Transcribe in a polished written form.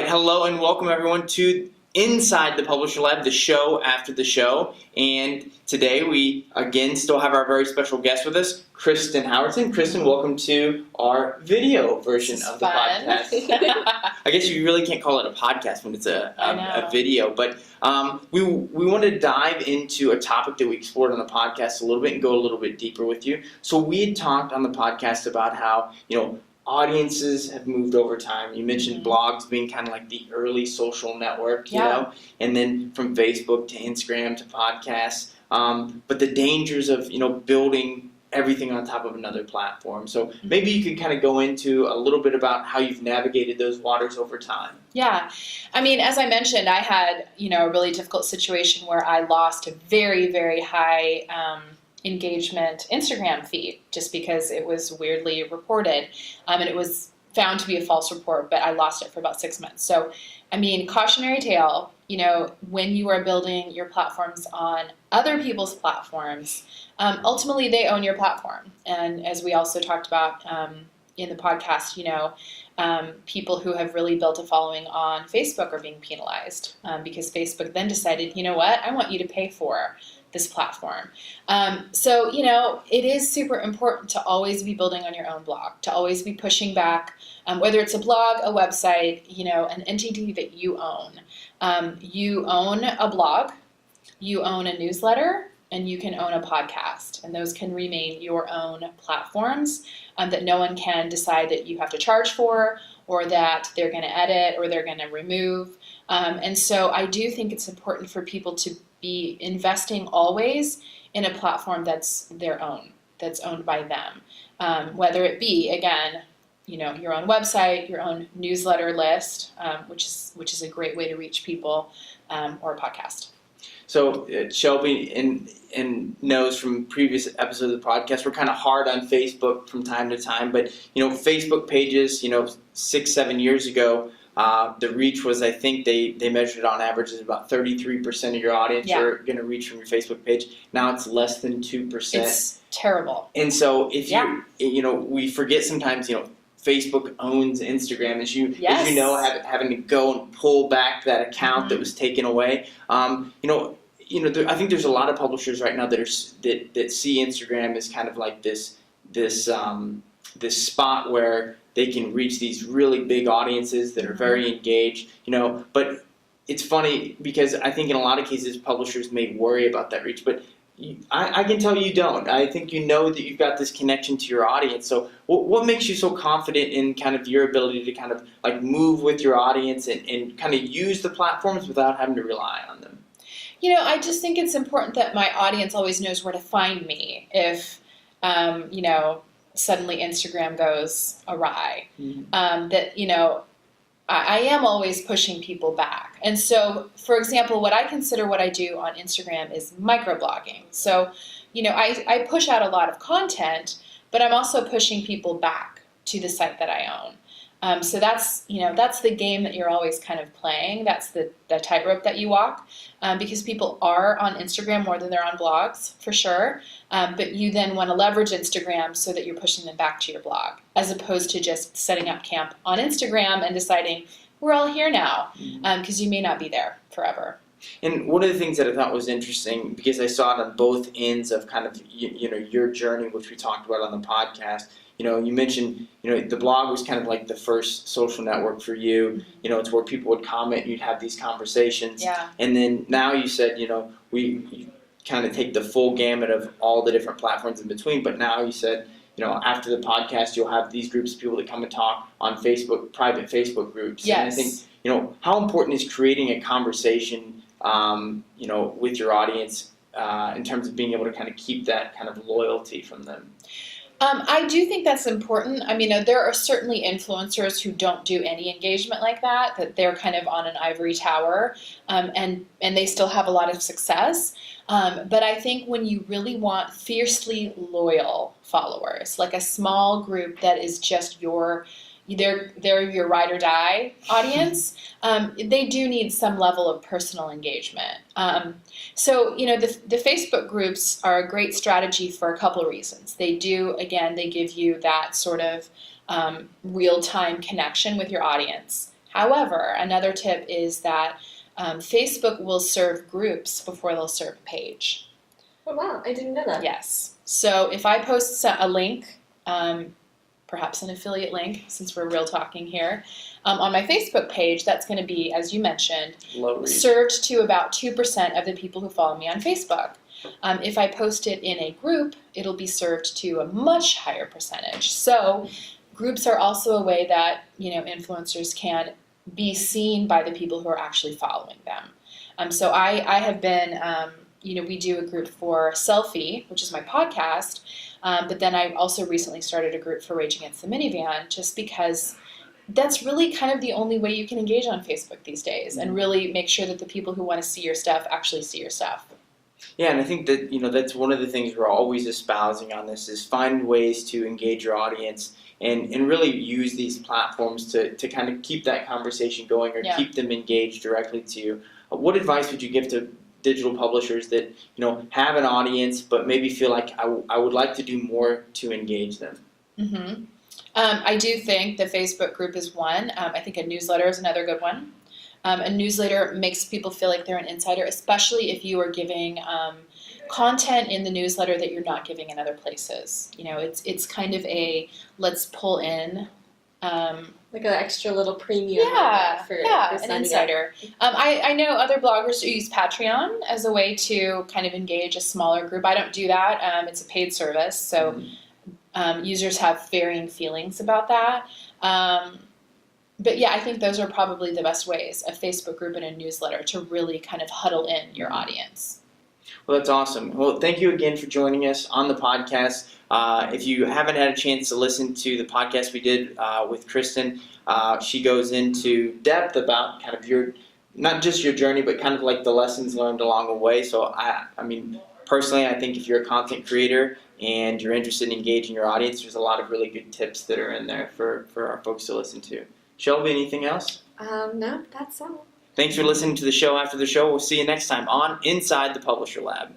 right, hello and welcome everyone to Inside the Publisher Lab, the show after the show. And today we again still have our very special guest with us, Kristen Howardson. Kristen, welcome to our video version of the podcast. I guess you really can't call it a podcast when it's a video, but we wanted to dive into a topic that we explored on the podcast a little bit and go a little bit deeper with you. So we had talked on the podcast about how, audiences have moved over time. You mentioned blogs being kind of like the early social network, you know, and then from Facebook to Instagram to podcasts. But the dangers of, building everything on top of another platform. So maybe you could kind of go into a little bit about how you've navigated those waters over time. Yeah. I mean, as I mentioned, I had, a really difficult situation where I lost a very, very high engagement Instagram feed just because it was weirdly reported, and it was found to be a false report, but I lost it for about 6 months. So, I mean, cautionary tale, when you are building your platforms on other people's platforms, ultimately they own your platform. And as we also talked about in the podcast, people who have really built a following on Facebook are being penalized because Facebook then decided, I want you to pay for this platform. So, it is super important to always be building on your own blog, to always be pushing back, whether it's a blog, a website, an entity that you own. You own a blog, you own a newsletter, and you can own a podcast. And those can remain your own platforms that no one can decide that you have to charge for or that they're going to edit or they're going to remove. And so I do think it's important for people to be investing always in a platform that's their own, that's owned by them. Whether it be, again, your own website, your own newsletter list, which is a great way to reach people, or a podcast. So Shelby and knows from previous episodes of the podcast, we're kind of hard on Facebook from time to time, but Facebook pages, 6-7 years ago, the reach was, I think they measured it on average as about 33% of your audience are going to reach from your Facebook page. Now it's less than 2%. It's terrible. And so if we forget sometimes, Facebook owns Instagram, as you having to go and pull back that account that was taken away. I think there's a lot of publishers right now that see Instagram as kind of like this spot where they can reach these really big audiences that are very engaged. But it's funny because I think in a lot of cases publishers may worry about that reach, but I can tell you don't. I think that you've got this connection to your audience. So what makes you so confident in kind of your ability to kind of like move with your audience and kind of use the platforms without having to rely on them? I just think it's important that my audience always knows where to find me if, suddenly Instagram goes awry. I am always pushing people back. And so, for example, what I consider what I do on Instagram is microblogging. So, I push out a lot of content, but I'm also pushing people back to the site that I own. So that's the game that you're always kind of playing. That's the tightrope that you walk, because people are on Instagram more than they're on blogs, for sure. But you then want to leverage Instagram so that you're pushing them back to your blog, as opposed to just setting up camp on Instagram and deciding, we're all here now, because you may not be there forever. And one of the things that I thought was interesting, because I saw it on both ends of kind of your journey, which we talked about on the podcast. You mentioned, the blog was kind of like the first social network for you. It's where people would comment, you'd have these conversations. Yeah. And then now you said, we kind of take the full gamut of all the different platforms in between. But now you said, after the podcast, you'll have these groups of people that come and talk on Facebook, private Facebook groups. Yes. And I think, how important is creating a conversation, with your audience in terms of being able to kind of keep that kind of loyalty from them? I do think that's important. I mean, there are certainly influencers who don't do any engagement like that they're kind of on an ivory tower, and they still have a lot of success. But I think when you really want fiercely loyal followers, like a small group that is just they're your ride or die audience, they do need some level of personal engagement. So, the Facebook groups are a great strategy for a couple of reasons. They give you that sort of real-time connection with your audience. However, another tip is that Facebook will serve groups before they'll serve a page. Oh wow, I didn't know that. Yes. So if I post a link, perhaps an affiliate link, since we're real talking here, on my Facebook page, that's going to be, as you mentioned, Low reach. served to about 2% of the people who follow me on Facebook. If I post it in a group, it'll be served to a much higher percentage. So groups are also a way that, influencers can be seen by the people who are actually following them. So I have been, we do a group for Selfie, which is my podcast, but then I also recently started a group for Rage Against the Minivan, just because that's really kind of the only way you can engage on Facebook these days, and really make sure that the people who want to see your stuff actually see your stuff. Yeah, and I think that that's one of the things we're always espousing on this is find ways to engage your audience and really use these platforms to kind of keep that conversation going or Yeah. keep them engaged directly to you. What advice would you give to digital publishers that have an audience but maybe feel like I would like to do more to engage them? Mm-hmm. I do think the Facebook group is one. I think a newsletter is another good one. A newsletter makes people feel like they're an insider, especially if you are giving content in the newsletter that you're not giving in other places. It's kind of a let's pull in. Like an extra little premium. for an signing up. insider. I know other bloggers who use Patreon as a way to kind of engage a smaller group. I don't do that. It's a paid service, so users have varying feelings about that. But yeah, I think those are probably the best ways, a Facebook group and a newsletter, to really kind of huddle in your audience. Well, that's awesome. Well, thank you again for joining us on the podcast. If you haven't had a chance to listen to the podcast we did with Kristen, she goes into depth about kind of not just your journey, but kind of like the lessons learned along the way. So I mean, personally, I think if you're a content creator and you're interested in engaging your audience, there's a lot of really good tips that are in there for our folks to listen to. Shelby, anything else? No, that's all. Thanks for listening to the show after the show. We'll see you next time on Inside the Publisher Lab.